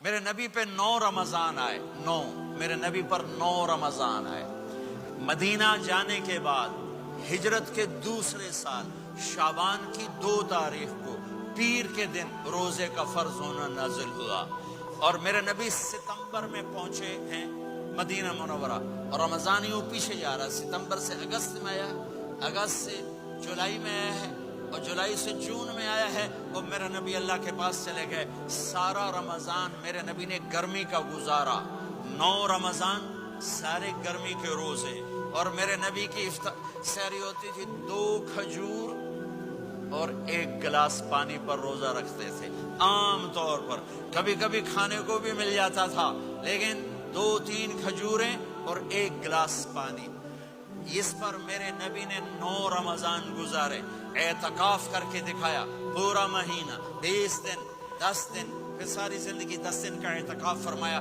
میرے نبی پہ 9 رمضان آئے، 9 میرے نبی پر 9 رمضان آئے۔ مدینہ جانے کے بعد ہجرت کے دوسرے سال شعبان کی 2 تاریخ کو پیر کے دن روزے کا فرض ہونا نازل ہوا، اور میرے نبی ستمبر میں پہنچے ہیں مدینہ منورہ، اور رمضان یوں پیچھے جا رہا، ستمبر سے اگست میں آیا، اگست سے جولائی میں آیا ہے، اور جولائی سے جون میں آیا ہے، اور میرے نبی اللہ کے پاس چلے گئے۔ سارا رمضان میرے نبی نے گرمی کا گزارا، 9 رمضان سارے گرمی کے روزے، اور میرے نبی کی سحری ہوتی تھی 2 کھجور اور 1 گلاس پانی پر روزہ رکھتے تھے عام طور پر، کبھی کبھی کھانے کو بھی مل جاتا تھا، لیکن 2-3 کھجوریں اور 1 گلاس پانی۔ اس پر میرے نبی نے 9 رمضان گزارے، اعتکاف کر کے دکھایا، پورا مہینہ 20 دن 10 دن، پھر ساری زندگی 10 دن کا اعتکاف فرمایا۔